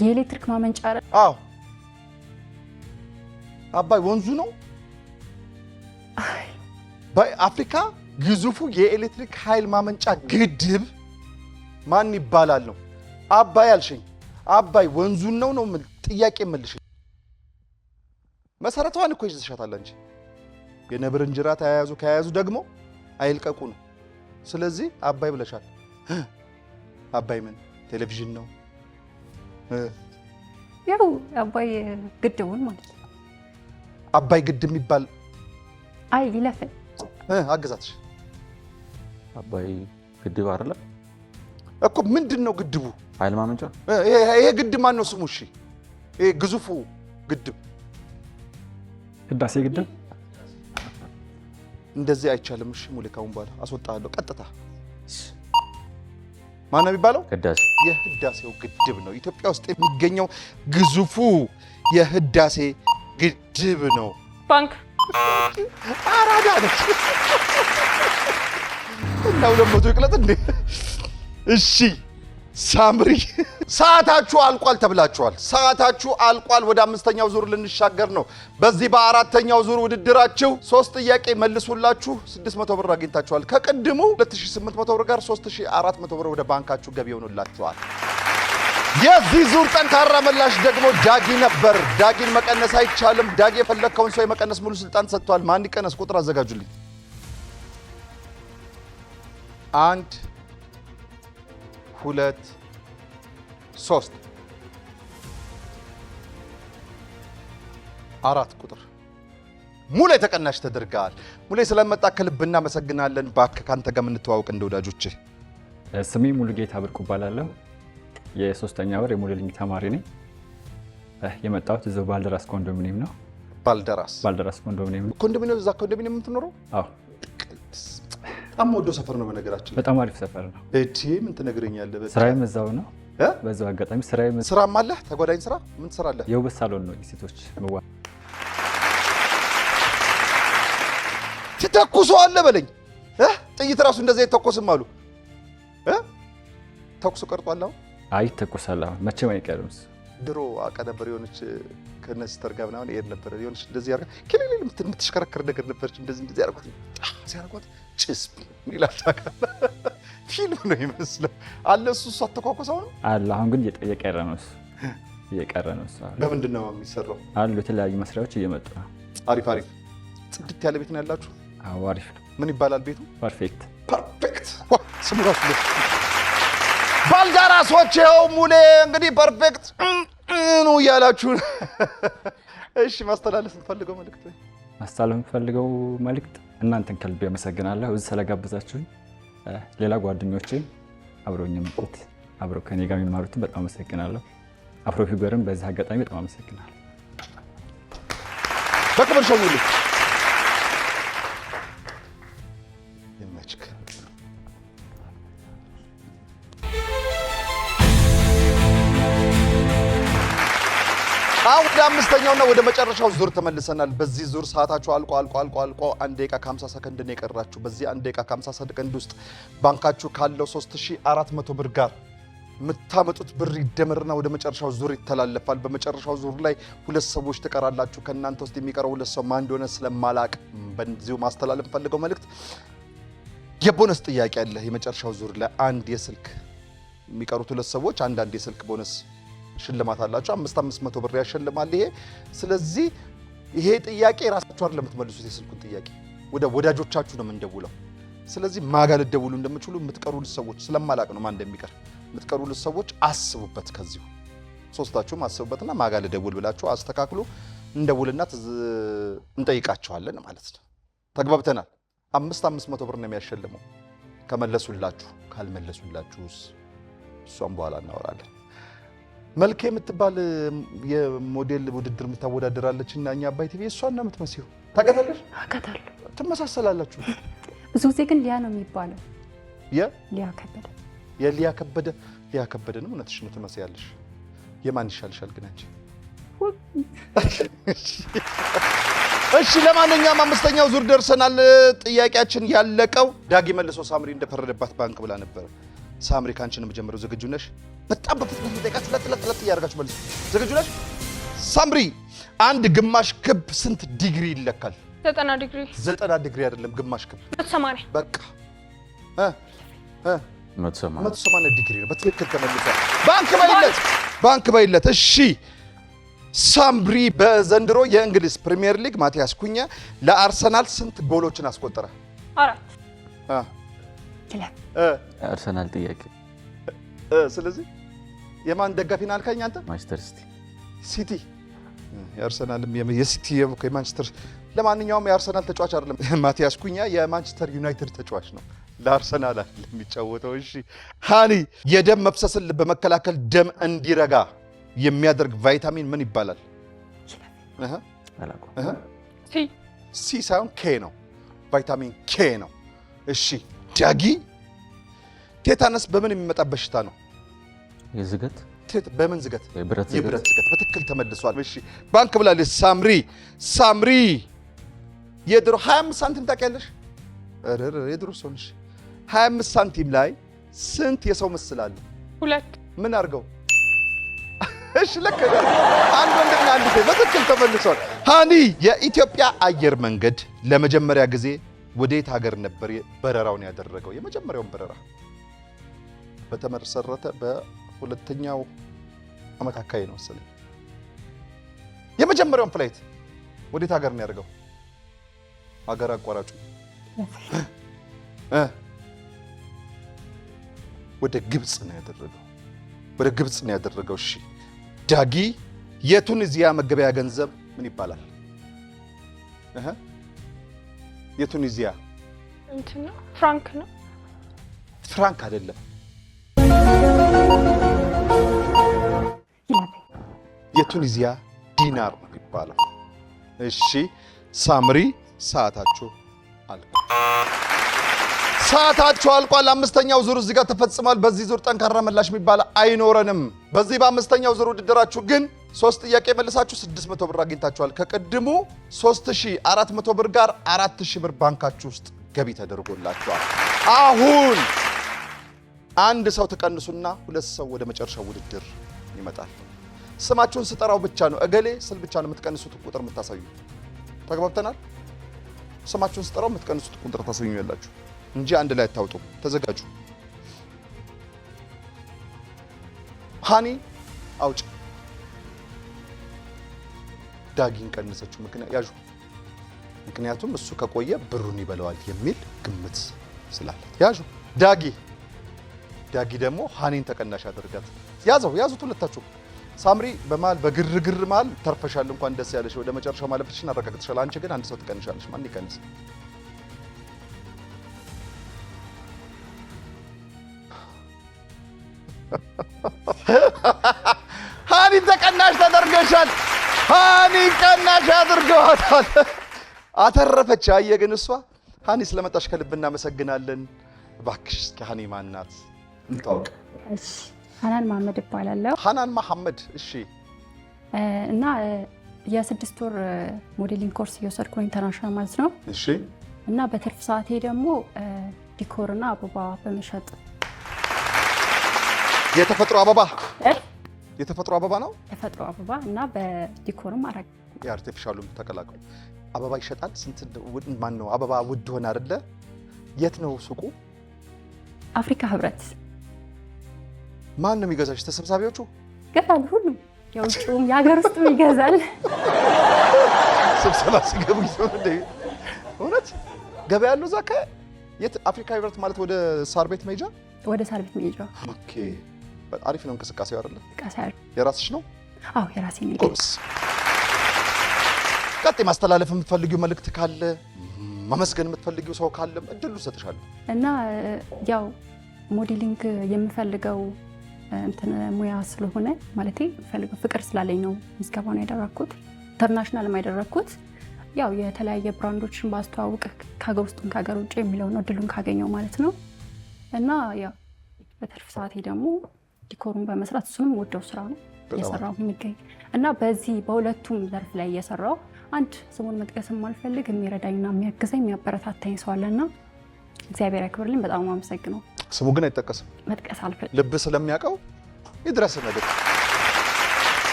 የኤሌክትሪክ ማመንጫ። አዎ አባይ ወንዙ ነው። በአፍሪካ ግዙፉ የኤሌክትሪክ ኃይል ማመንጫ ግድብ ማን ይባላል ነው? አባይ አልሽኝ። አባይ ወንዙን ነው ጥያቄ መልሽኝ። መሰረቷን እኮ ይዘሻታል እንጂ የነብር እንጀራ ከያዙ ደግሞ አይልቀቁ ነው። ስለዚህ አባይ ብለሻል። አባይ ምን ቴሌቪዥን ነው? ያው አባይ ግድቡን ማለት ነው። አባይ ግድብ የሚባል ይለፈኝ አገዛትሽ። አባይ ግድብ አይደለ እኮ። ምንድን ነው ግድቡ? ኃይል ማመንጫ። ይሄ ግድብ ማን ነው ስሙ? እሺ ይሄ ግዙፉ ግድብ ህዳሴ ግድብ። እንደዚህ አይቻልም። እሺ ሙሌ፣ ካሁን በኋላ አስወጣለሁ ቀጥታ። ማን ነው የሚባለው? ህዳሴ። የህዳሴው ግድብ ነው ኢትዮጵያ ውስጥ የሚገኘው ግዙፉ የህዳሴ ግድብ ነው። ባንክ አራዳ ነች እና 200 ይቅለጥ እንዴ? እሺ ሳምሪ ሰዓታችሁ አልቋል ተብላችኋል። ሰዓታችሁ አልቋል። ወደ አምስተኛው ዙር ልንሻገር ነው። በዚህ በአራተኛው ዙር ውድድራችሁ 3 ጥያቄ መልሱላችሁ 600 ብር አግኝታችኋል። ከቅድሙ 2800 ብር ጋር 3400 ብር ወደ ባንካችሁ ገቢ ሆኖላችኋል። የዚህ ዙር ጠንካራ ምላሽ ደግሞ ዳጊ ነበር። ዳጊን መቀነስ አይቻልም። ዳጊ የፈለከውን ሰው የመቀነስ ሙሉ ስልጣን ሰጥቷል። ማን ይቀነስ? ቁጥር አዘጋጁልኝ። 1 2 3 4 ቁጥር ሙሌ ተቀናሽ ተደርጋል። ሙሌ ስለመጣ ከልብ እናመሰግናለን። እባክህ ካንተ ጋር የምንተዋወቅ እንደ ወዳጆቼ። ስሜ ሙሉጌታ ብርቁ እባላለሁ። የሶስተኛ ወር የሞዴሊንግ ተማሪ ነኝ። የመጣሁት እዛው ባልደራስ ኮንዶሚኒየም ነው። ባልደራስ ኮንዶሚኒየም ነው። ኮንዶሚኒየም እዛ ኮንዶሚኒየም የምትኖረው? አዎ። በጣም ወዶ ሰፈር ነው በነገራችን። በጣም አሪፍ ሰፈር ነው። እቺ ምን ትነግረኛለህ? ስራዬም እዛው ነው። በዛው አጋጣሚ ስራም አለ። ተጓዳኝ ስራ ምን ትሰራለህ? የውበት ሳሎን ነው የሴቶች መዋ ትተኩሰዋለህ በለኝ። ጥይት ራሱ እንደዚህ አይተኮስም አሉ። ተኩሱ ቀርጧል አሁን? አይ ተኩሳል አሁን መቼም አይቀርም። ድሮ አቀ ነበር የሆነች ከነስተር ጋር ምናምን ይሄድ ነበር የሆነች እንደዚህ ያርጋ ክልል የምትሽከረከር ነገር ነበረች። እንደዚህ ያርጓት ሲያርጓት ጭስ ይላል። ፊልም ነው ይመስለው አለ። እሱ አተኳኮሰው ነው አለ። አሁን ግን እየቀረ ነው እሱ። በምንድን ነው የሚሰራው? አሉ የተለያዩ መስሪያዎች እየመጡ ነው። አሪፍ ጽድት ያለ ቤት ነው ያላችሁ? አዎ አሪፍ ነው። ምን ይባላል ቤቱ? ፐርፌክት። ስሙ ራሱ ባልደራሶች ይኸው ሙሌ እንግዲህ ፐርፌክት ነው እያላችሁ። እሺ ማስተላለፍ የምፈልገው መልእክት እናንተን ከልብ ያመሰግናለሁ እዚህ ስለጋበዛችሁኝ። ሌላ ጓደኞቼም አብረውኝ የመጡት አብረው ከኔ ጋር የሚማሩትን በጣም አመሰግናለሁ። አፍሮ ፊገርም በዚህ አጋጣሚ በጣም አመሰግናለሁ። በክብር ሸኙልኝ። አሁን ወደ አምስተኛውና ወደ መጨረሻው ዙር ተመልሰናል። በዚህ ዙር ሰዓታችሁ አልቆ 1 ደቂቃ ከ50 ሰከንድ ነው የቀራችሁ። በዚህ 1 ደቂቃ ከ50 ሰከንድ ውስጥ ባንካችሁ ካለው 3400 ብር ጋር የምታመጡት ብር ይደመርና ወደ መጨረሻው ዙር ይተላለፋል። በመጨረሻው ዙር ላይ 2 ሰዎች ትቀራላችሁ። ከእናንተ ውስጥ የሚቀረው 2 ሰው ማን እንደሆነ ስለማላቅ በዚሁ ማስተላለፍ ፈልገው መልእክት የቦነስ ጥያቄ አለ። የመጨረሻው ዙር ላይ አንድ የስልክ የሚቀሩት 2 ሰዎች አንድ የስልክ ቦነስ ሽልማት አላችሁ። 500 ብር ያሸልማል ይሄ። ስለዚህ ይሄ ጥያቄ ራሳችሁ አይደለም የምትመልሱት። የስልኩን ጥያቄ ወደ ወዳጆቻችሁ ነው የምንደውለው። ስለዚህ ማጋ ልደውሉ እንደምትችሉ የምትቀሩት ሰዎች ስለማላቅ ነው ማን እንደሚቀር የምትቀሩት ሰዎች አስቡበት። ከዚሁ ሶስታችሁም አስቡበትና ማጋ ልደውል ብላችሁ አስተካክሉ። እንደውልና እንጠይቃቸዋለን ማለት ነው። ተግባብተናል። 500 ብር ነው የሚያሸልመው ከመለሱላችሁ። ካልመለሱላችሁስ እሷን በኋላ እናወራለን። መልኬ የምትባል የሞዴል ውድድር የምታወዳደራለች እና እኛ አባይ ቲቪ እሷና የምትመስለው ታውቃታለሽ? አውቃታለሁ። ትመሳሰላላችሁ። ብዙ ጊዜ ግን ሊያ ነው የሚባለው። ሊያ ከበደ ነው። እውነትሽ ነው፣ ትመስያለሽ። የማን ይሻልሻል ግን አንቺ? እሺ ለማንኛውም አምስተኛው ዙር ደርሰናል። ጥያቄያችን ያለቀው ዳጊ መልሶ ሳምሪ እንደፈረደባት ባንክ ብላ ነበር። ሳምሪ ካንቺ ነው የምጀምረው። ዝግጁ ነሽ? በጣም በፍጥነት ጠይቃችሁ ለጥለጥ እያደረጋችሁ መልሱ። ዝግጁ ነሽ? ሳምሪ አንድ ግማሽ ክብ ስንት ዲግሪ ይለካል? 90 ዲግሪ። 90 ዲግሪ አይደለም፣ ግማሽ ክብ 180። በቃ 180 ዲግሪ ነው። በትክክል ተመልሷል። ባንክ በይለት። እሺ ሳምሪ በዘንድሮ የእንግሊዝ ፕሪሚየር ሊግ ማቲያስ ኩኛ ለአርሰናል ስንት ጎሎችን አስቆጠረ? 4። አርሰናል ጥያቄ። ስለዚህ የማን ደጋፊ ነህ አልከኝ አንተ? ማንቸስተር ሲቲ። የአርሰናልም የሲቲ የማንቸስተር። ለማንኛውም የአርሰናል ተጫዋች አይደለም ማቲያስ ኩኛ፣ የማንቸስተር ዩናይትድ ተጫዋች ነው። ለአርሰናል አይደለም የሚጫወተው። እሺ ሃኒ የደም መፍሰስን በመከላከል ደም እንዲረጋ የሚያደርግ ቫይታሚን ምን ይባላል? ሲ ሳይሆን ኬ ነው። ቫይታሚን ኬ ነው። እሺ ዳጊ ቴታነስ በምን የሚመጣ በሽታ ነው? የዝገት በምን ዝገት? የብረት ዝገት። በትክክል ተመልሷል። እሺ ባንክ ብላለች ሳምሪ። የድሮ 25 ሳንቲም ታውቂያለሽ? የድሮ ሰው ነሽ። 25 ሳንቲም ላይ ስንት የሰው ምስል አለ? 2። ምን አድርገው? እሺ ልክ አንድ ወንድና አንድ ሴት። በትክክል ተመልሷል። ሃኒ የኢትዮጵያ አየር መንገድ ለመጀመሪያ ጊዜ ወዴት ሀገር ነበር በረራውን ያደረገው? የመጀመሪያውን በረራ በተመሰረተ በሁለተኛው ዓመት አካባቢ ነው መሰለኝ። የመጀመሪያውን ፍላይት ወዴት ሀገር ነው ያደርገው? ሀገር አቋራጩ ወደ ግብጽ ነው ያደረገው። ወደ ግብጽ ነው ያደረገው። እሺ ዳጊ የቱኒዚያ መገበያ ገንዘብ ምን ይባላል? የቱኒዚያ እንትን ነው ፍራንክ ነው። ፍራንክ አይደለም። የቱኒዚያ ዲናር ነው የሚባለው። እሺ ሳምሪ ሰዓታችሁ አልቋል። ሰዓታችሁ አልቋል። አምስተኛው ዙር እዚህ ጋር ተፈጽሟል። በዚህ ዙር ጠንካራ ምላሽ የሚባል አይኖረንም። በዚህ በአምስተኛው ዙር ውድድራችሁ ግን 3 ጥያቄ መልሳችሁ 600 ብር አግኝታችኋል። ከቅድሙ 3400 ብር ጋር 4000 ብር ባንካችሁ ውስጥ ገቢ ተደርጎላችኋል። አሁን አንድ ሰው ተቀንሱና 2 ሰው ወደ መጨረሻው ውድድር ይመጣል። ስማችሁን ስጠራው ብቻ ነው እገሌ ስል ብቻ ነው የምትቀንሱት ቁጥር የምታሳዩ። ተግባብተናል? ስማችሁን ስጠራው የምትቀንሱት ቁጥር ታሳዩ ያላችሁ እንጂ አንድ ላይ አታውጡ። ተዘጋጁ። ሃኒ አውጭ። ዳጊን ቀነሰችው ምክንያት ያዡ። ምክንያቱም እሱ ከቆየ ብሩን ይበላዋል የሚል ግምት ስላለ ያዡ። ዳጊ ደግሞ ሃኒን ተቀናሽ አድርጋት። ያዙት ሁለታችሁ። ሳምሪ በመሃል በግርግር መሃል ተርፈሻል። እንኳን ደስ ያለሽ። ወደ መጨረሻው ማለፍሽን አረጋግጥሻል። አንቺ ግን አንድ ሰው ትቀንሻለሽ። ማን ይቀንስ? ሃኒ ተቀናሽ ተደርገሻል። ሃኒ ቀናሽ አድርገዋታል። አተረፈች። አየህ ግን እሷ ሃኒ ስለመጣሽ ከልብ እናመሰግናለን። እባክሽ እስኪ ሃኒ ማን ናት እንታውቅ? እሺ ሃናን መሐመድ እባላለሁ። ሃናን መሐመድ። እሺ እና የ6 ወር ሞዴሊንግ ኮርስ እየወሰድኩ ነው ኢንተርናሽናል ማለት ነው። እሺ እና በትርፍ ሰዓቴ ደግሞ ዲኮርና አበባ በመሸጥ የተፈጥሮ አበባ የተፈጥሮ አበባ ነው። ተፈጥሮ አበባ እና በዲኮርም አረግ የአርቲፊሻሉም ተቀላቅሎ አበባ ይሸጣል። ስንት ማን ነው አበባ ውድ ሆነ አይደለ? የት ነው ሱቁ? አፍሪካ ህብረት። ማን ነው የሚገዛሽ? ተሰብሳቢዎቹ ገዛሉ። ሁሉም የውጭውም የሀገር ውስጥም ይገዛል። ስብሰባ ሲገቡ ይሰው እንደ እውነት ገበያ ያለው ዛካ የት? አፍሪካ ህብረት ማለት ወደ ሳር ቤት መሄጃ ወደ ሳር ቤት መሄጃ። ኦኬ አሪፍ ነው እንቅስቃሴው አይደለ? እንቅስቃሴ የራስሽ ነው? አዎ የራሴ ነው። ቆርስ ቀጥይ ማስተላለፍ የምትፈልጊው መልእክት ካለ ማመስገን የምትፈልጊው ሰው ካለ እድሉ ሰጥሻለሁ። እና ያው ሞዴሊንግ የምፈልገው እንትን ሙያ ስለሆነ ማለቴ የምፈልገው ፍቅር ስላለኝ ነው ምዝገባውን ያደረኩት። ኢንተርናሽናል ያደረኩት ያው የተለያየ ብራንዶችን ባስተዋውቅ ከሀገር ውስጥም ከሀገር ውጭ የሚለው ነው እድሉን ካገኘው ማለት ነው። እና ያው በትርፍ ሰዓቴ ደግሞ ዲኮሩን በመስራት እሱንም ወደው ስራ ነው እየሰራሁ የሚገኝ እና በዚህ በሁለቱም ዘርፍ ላይ እየሰራሁ አንድ ስሙን መጥቀስ የማልፈልግ የሚረዳኝና የሚያግዘኝ የሚያበረታታኝ ሰው አለና እግዚአብሔር ያክብርልኝ። በጣም አመሰግናለሁ። ስሙ ግን አይጠቀስም። መጥቀስ አልፈልግም። ልብ ስለሚያውቀው ይድረስ ነገር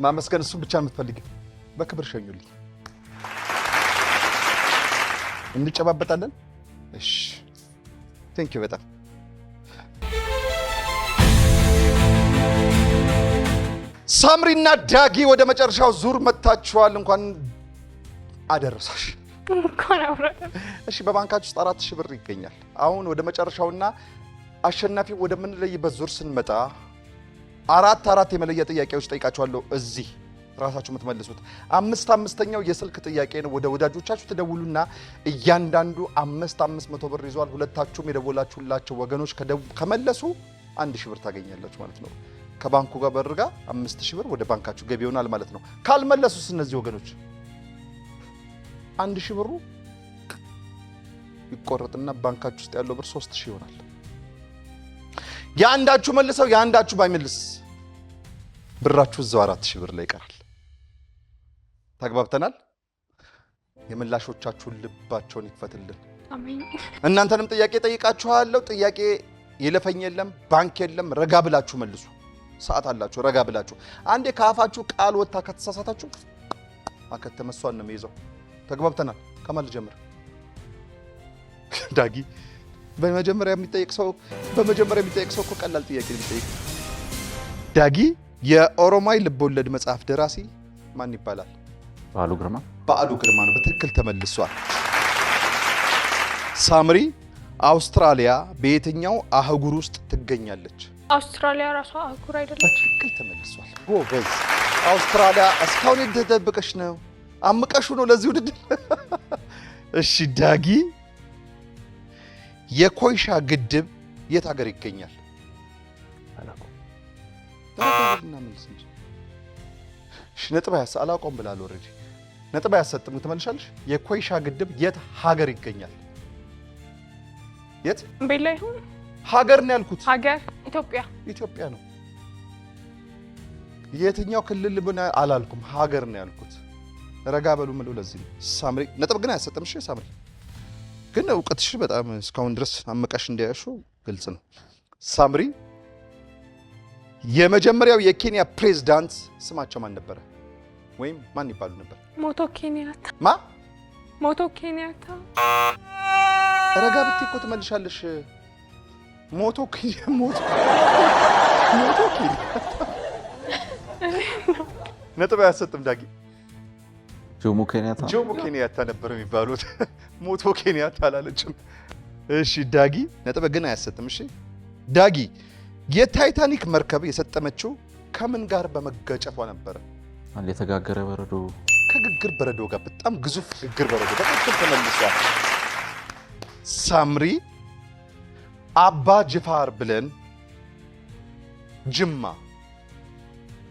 ማመስገን እሱን ብቻ የምትፈልጊው በክብር ሸኙልኝ። እንጨባበጣለን። እሺ ቴንክ ዩ በጣም ሳምሪና ዳጊ ወደ መጨረሻው ዙር መጥታችኋል። እንኳን አደረሳሽ። እንኳን አብረን። እሺ በባንካችሁ ውስጥ 4000 ብር ይገኛል። አሁን ወደ መጨረሻውና አሸናፊ ወደምንለይበት ዙር ስንመጣ አራት የመለያ ጥያቄዎች ጠይቃችኋለሁ። እዚህ ራሳችሁ የምትመልሱት 5ኛው የስልክ ጥያቄ ነው። ወደ ወዳጆቻችሁ ትደውሉና እያንዳንዱ 500 ብር ይዟል። ሁለታችሁም የደወላችሁላቸው ወገኖች ከመለሱ 1000 ብር ታገኛላችሁ ማለት ነው። ከባንኩ ጋር በርጋ 5000 ብር ወደ ባንካችሁ ገቢ ይሆናል ማለት ነው። ካልመለሱስ እነዚህ ወገኖች 1000 ብሩ ይቆረጥና ባንካችሁ ውስጥ ያለው ብር 3000 ይሆናል። የአንዳችሁ መልሰው የአንዳችሁ ባይመልስ ብራችሁ እዛው 4000 ብር ላይ ይቀራል። ተግባብተናል? የምላሾቻችሁን ልባቸውን ይክፈትልን። አሜን። እናንተንም ጥያቄ ጠይቃችኋለሁ። ጥያቄ ይለፈኝ የለም ባንክ የለም። ረጋ ብላችሁ መልሱ። ሰዓት አላችሁ። ረጋ ብላችሁ አንዴ ከአፋችሁ ቃል ወጣ ከተሳሳታችሁ አከተመሷን ነው የሚይዘው። ተግባብተናል? ከማል ጀምር ዳጊ። በመጀመሪያ የሚጠይቅ ሰው እኮ ቀላል ጥያቄ የሚጠይቅ ዳጊ የኦሮማይ ልቦለድ መጽሐፍ ደራሲ ማን ይባላል? በዓሉ ግርማ። በዓሉ ግርማ ነው። በትክክል ተመልሷል። ሳምሪ አውስትራሊያ በየትኛው አህጉር ውስጥ ትገኛለች? አውስትራሊያ ራሷ አህጉር አይደለች? በትክክል ተመልሷል። ጎበዝ። አውስትራሊያ እስካሁን የተደበቀሽ ነው፣ አምቀሹ ነው ለዚህ ውድድር። እሺ ዳጊ የኮይሻ ግድብ የት ሀገር ይገኛል? ነጥብ አላውቀውም ብላል። ኦልሬዲ ነጥብ አያሰጥም። ትመልሻለሽ። የኮይሻ ግድብ የት ሀገር ይገኛል? የት ቤላ ይሁን ሀገር ነው ያልኩት። ሀገር ኢትዮጵያ። ኢትዮጵያ ነው። የትኛው ክልል ብና አላልኩም፣ ሀገር ነው ያልኩት። ረጋ በሉ ምለው ለዚህ ነው። ሳምሪ ነጥብ ግን አያሰጥም። እሺ ሳምሪ ግን እውቀትሽ በጣም እስካሁን ድረስ አመቃሽ እንዲያሹ ግልጽ ነው። ሳምሪ የመጀመሪያው የኬንያ ፕሬዝዳንት ስማቸው ማን ነበረ? ወይም ማን ይባሉ ነበር? ሞቶ ኬንያታ። ማ ሞቶ ኬንያታ። ረጋ ብትይ እኮ ትመልሻለሽ። ሞቶ ኬንያ ነጥብ አያሰጥም። ዳጊ ጆሞ ኬንያታ ነበር የሚባሉት። ሞቶ ኬንያታ አላለችም። እሺ ዳጊ ነጥብ ግን አያሰጥም። እሺ ዳጊ የታይታኒክ መርከብ የሰጠመችው ከምን ጋር በመጋጨቷ ነበረ? አንድ የተጋገረ በረዶ። ከግግር በረዶ ጋር፣ በጣም ግዙፍ ግግር በረዶ። በትክክል ተመልሷል። ሳምሪ አባ ጅፋር ብለን ጅማ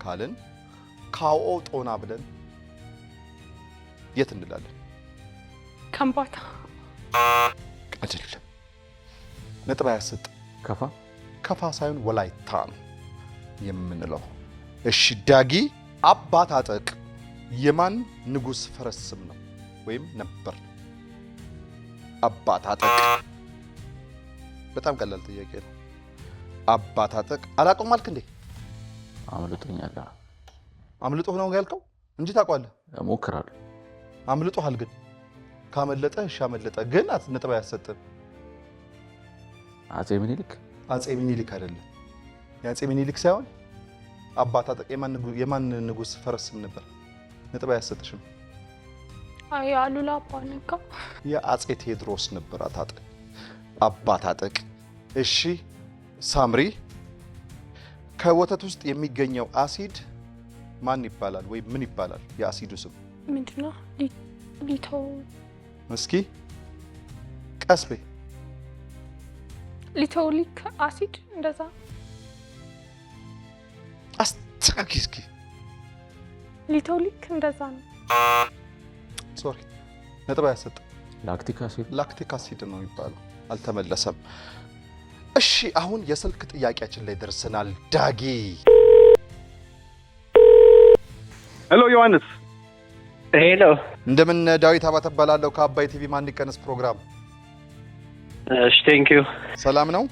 ካልን ካኦ ጦና ብለን የት እንላለን? ከምባታ። አይደለም። ነጥብ አያሰጥ። ከፋ ሳይሆን ወላይታ ነው የምንለው። እሺ ዳጊ አባት አጠቅ የማን ንጉስ ፈረስ ስም ነው ወይም ነበር? አባት አጠቅ በጣም ቀላል ጥያቄ ነው። አባት አጠቅ አላውቀውም አልክ እንዴ? አምልጦኛል። አምልጦህ ነው ያልከው እንጂ ታውቀዋለህ። እሞክራለሁ። አምልጦሃል። ግን ካመለጠ እሺ አመለጠ፣ ግን ነጥብ አያሰጥም። አጼ ምኒልክ አይደለም። የአጼ ምኒልክ ሳይሆን አባት አጠቅ የማን ንጉስ ፈረስ ስም ነበር? ነጥብ አያሰጥሽም። አይ አሉላ አባ ነጋ። የአጼ ቴዎድሮስ ነበር አባት አጠቅ። እሺ ሳምሪ ከወተት ውስጥ የሚገኘው አሲድ ማን ይባላል ወይም ምን ይባላል? የአሲዱ ስም ምንድነው? ሊቶ። እስኪ ቀስ በይ። ሊቶሊክ አሲድ እንደዛ። አስተካኪ እስኪ። ሊቶሊክ እንደዛ ነው። ሶሪ ነጥብ አያሰጥም። ላክቲክ አሲድ ነው የሚባለው። አልተመለሰም። እሺ አሁን የስልክ ጥያቄያችን ላይ ደርሰናል። ዳጊ ሄሎ ዮሐንስ። ሄሎ እንደምን ዳዊት አባተ እባላለሁ ከአባይ ቲቪ ማን ይቀነስ ፕሮግራም። እሺ ቴንክ ዩ። ሰላም ነው?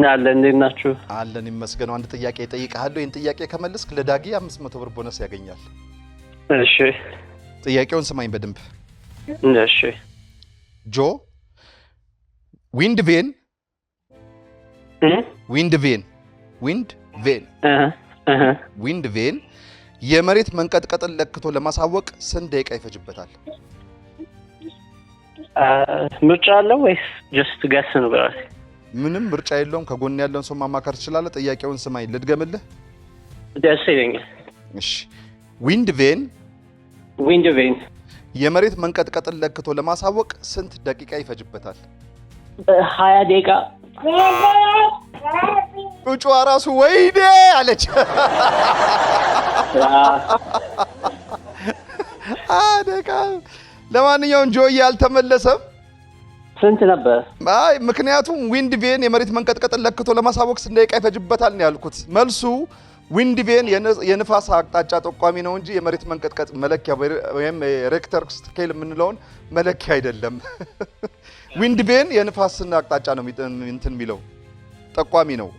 አለን። እንዴት ናችሁ? አለን ይመስገነው። አንድ ጥያቄ እጠይቅሃለሁ። ይህን ጥያቄ ከመለስክ ለዳጊ 500 ብር ቦነስ ያገኛል። እሺ ጥያቄውን ስማኝ በደንብ። እሺ ጆ ዊንድ ቬን የመሬት መንቀጥቀጥን ለክቶ ለማሳወቅ ስንት ደቂቃ ይፈጅበታል? ምርጫ አለው ወይስ ጀስት ገስ ነው? በራሴ ምንም ምርጫ የለውም። ከጎን ያለውን ሰው ማማከር ትችላለህ። ጥያቄውን ስማኝ ልድገምልህ። ደስ ይለኛል። እሺ ዊንድ ቬን የመሬት መንቀጥቀጥን ለክቶ ለማሳወቅ ስንት ደቂቃ ይፈጅበታል? 20 ደቂቃ። ጩጩዋ ራሱ ወይኔ አለች። ደቂቃ። ለማንኛውም ጆዬ አልተመለሰም። ስንት ነበር? አይ ምክንያቱም ዊንድ ቬን የመሬት መንቀጥቀጥን ለክቶ ለማሳወቅ ስንት ደቂቃ ይፈጅበታል ነው ያልኩት። መልሱ ዊንድ ቬን የንፋስ አቅጣጫ ጠቋሚ ነው እንጂ የመሬት መንቀጥቀጥ መለኪያ ወይም ሬክተር ስኬል የምንለውን መለኪያ አይደለም። ዊንድ ቬን የንፋስን አቅጣጫ ነው እንትን የሚለው ጠቋሚ ነው።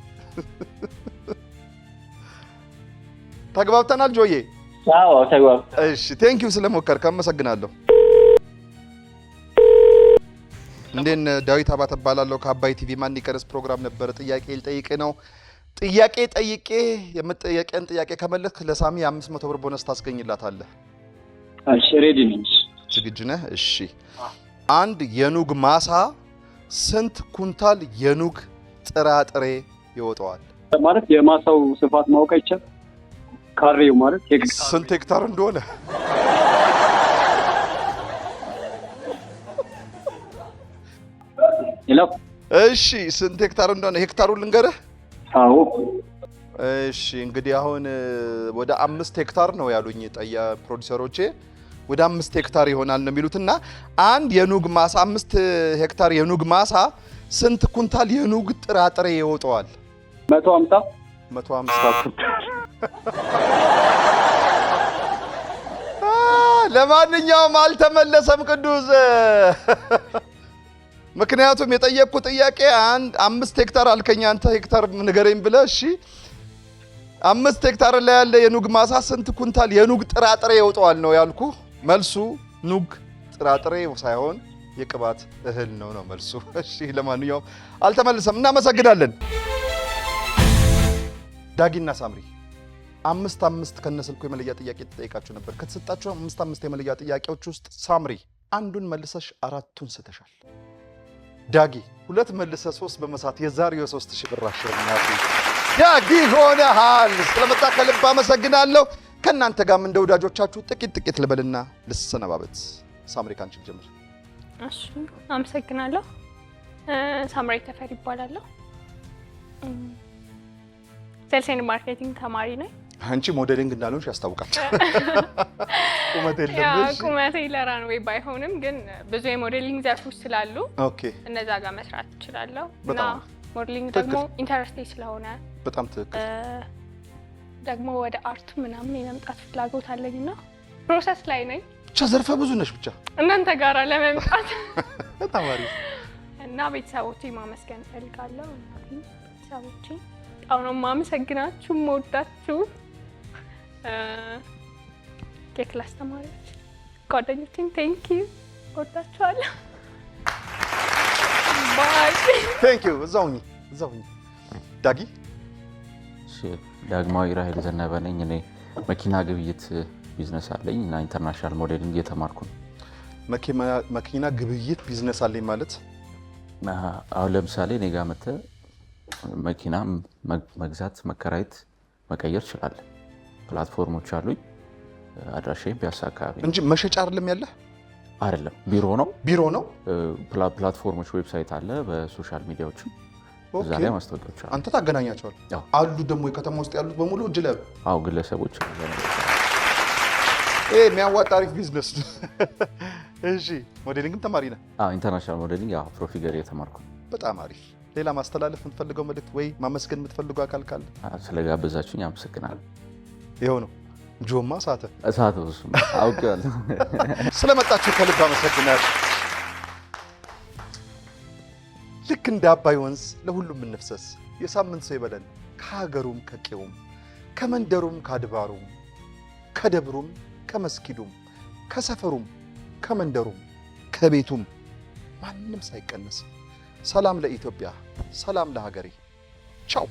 ተግባብተናል ጆዬ? አዎ ተግባብተናል። እሺ ቴንክ ዩ ስለሞከርክ አመሰግናለሁ። እንዴን ዳዊት አባተ እባላለሁ ከአባይ ቲቪ ማን ይቀነስ ፕሮግራም ነበረ። ጥያቄ ልጠይቅ ነው። ጥያቄ ጠይቄ የምጠየቀን ጥያቄ ከመለስክ ለሳሚ 500 ብር ቦነስ ታስገኝላታለህ። እሺ ሬዲ ነኝ። ዝግጁ ነህ? እሺ። አንድ የኑግ ማሳ ስንት ኩንታል የኑግ ጥራጥሬ ይወጣዋል? ማለት የማሳው ስፋት ማወቅ አይቻልም? ካሬው ማለት ስንት ሄክታር እንደሆነ ይላል። እሺ ስንት ሄክታር እንደሆነ ሄክታሩን ልንገርህ? አዎ። እሺ እንግዲህ አሁን ወደ 5 ሄክታር ነው ያሉኝ ፕሮዲውሰሮቼ። ወደ 5 ሄክታር ይሆናል ነው የሚሉትና አንድ የኑግ ማሳ 5 ሄክታር የኑግ ማሳ ስንት ኩንታል የኑግ ጥራጥሬ ይወጣዋል? 150 ለማንኛውም አልተመለሰም ቅዱስ። ምክንያቱም የጠየቅኩ ጥያቄ 5 ሄክታር አልከኝ አንተ ሄክታር ንገረኝ ብለህ። እሺ 5 ሄክታር ላይ ያለ የኑግ ማሳ ስንት ኩንታል የኑግ ጥራጥሬ ይወጣዋል ነው ያልኩ። መልሱ ኑግ ጥራጥሬ ሳይሆን የቅባት እህል ነው መልሱ። እሺ ለማንኛውም አልተመለሰም። እናመሰግናለን። ዳጊና ሳምሪ 5 ከነስልኩ የመለያ ጥያቄ ተጠይቃችሁ ነበር። ከተሰጣችሁ 5 የመለያ ጥያቄዎች ውስጥ ሳምሪ አንዱን መልሰሽ 4ቱን ስተሻል። ዳጊ 2 መልሰ 3 በመሳት የዛሬው 3000 ብር አሸናፊ ዳጊ ሆነሃል። ስለመጣ ከልብ አመሰግናለሁ። ከእናንተ ጋርም እንደ ወዳጆቻችሁ ጥቂት ልበልና ልሰነባበት። ሳምሪ ካንቺ ጀምር። እሺ አመሰግናለሁ። ሳምሪ ተፈሪ ይባላለሁ። ሴልስ ኤንድ ማርኬቲንግ ተማሪ ነኝ። አንቺ ሞዴሊንግ እንዳልሆንሽ ያስታውቃል። ቁመቴ ለምሽ ቁመቴ ለራንዌይ ባይሆንም ግን ብዙ የሞዴሊንግ ዘርፎች ስላሉ ኦኬ እነዛ ጋር መስራት እችላለሁ። እና በጣም ሞዴሊንግ ደግሞ ኢንተረስቴ ስለሆነ በጣም ትክክል። ደግሞ ወደ አርቱ ምናምን የመምጣት ፍላጎት አለኝና ፕሮሰስ ላይ ነኝ። ብቻ ዘርፈ ብዙ ነሽ። ብቻ እናንተ ጋር ለመምጣት በጣም አሪፍ እና ቤተሰቦቼ ማመስገን እፈልጋለሁ። ቤተሰቦቼ በጣም ነው የማመሰግናችሁ፣ የምወዳችሁ የክላስ ተማሪዎች፣ ጓደኞቼን ቴንክ ዩ እወዳችኋለሁ። ባይ ቴንክ ዩ። እዛው ሁኚ። ዳጊ እሺ ዳግማዊ ራሄል ዘነበ ነኝ። እኔ መኪና ግብይት ቢዝነስ አለኝ እና ኢንተርናሽናል ሞዴሊንግ እየተማርኩ ነው። መኪና ግብይት ቢዝነስ አለኝ ማለት አሁን ለምሳሌ እኔ ጋር መጥተህ መኪና መግዛት፣ መከራየት፣ መቀየር ይችላል። ፕላትፎርሞች አሉኝ። አድራሻዬ ፒያሳ አካባቢ እንጂ መሸጫ አይደለም ያለህ? አይደለም፣ ቢሮ ነው። ፕላትፎርሞች ዌብሳይት አለ፣ በሶሻል ሚዲያዎችም እዛ ላይ ማስታወቂያዎች አሉ። አንተ ታገናኛቸዋል አሉ። ደግሞ የከተማ ውስጥ ያሉት በሙሉ እጅ ላይ አዎ፣ ግለሰቦች የሚያዋጣ አሪፍ ቢዝነስ። እሺ ሞዴሊንግም ተማሪ ነህ? አዎ፣ ኢንተርናሽናል ሞዴሊንግ ፕሮፊገር የተማርኩ። በጣም አሪፍ። ሌላ ማስተላለፍ የምትፈልገው መልእክት ወይ ማመስገን የምትፈልገው አካል ካለ? ስለጋበዛችሁኝ አመሰግናለሁ። ይኸው ነው። ጆማ ሳተ አውቄዋለሁ። ስለመጣችሁ ከልብ አመሰግናለሁ። ልክ እንደ አባይ ወንዝ ለሁሉም እንፍሰስ። የሳምንት ሰው ይበለን። ከሀገሩም ከቄውም ከመንደሩም ከአድባሩም ከደብሩም ከመስጊዱም ከሰፈሩም ከመንደሩም ከቤቱም ማንም ሳይቀነስ ሰላም ለኢትዮጵያ፣ ሰላም ለሀገሬ። ቻው።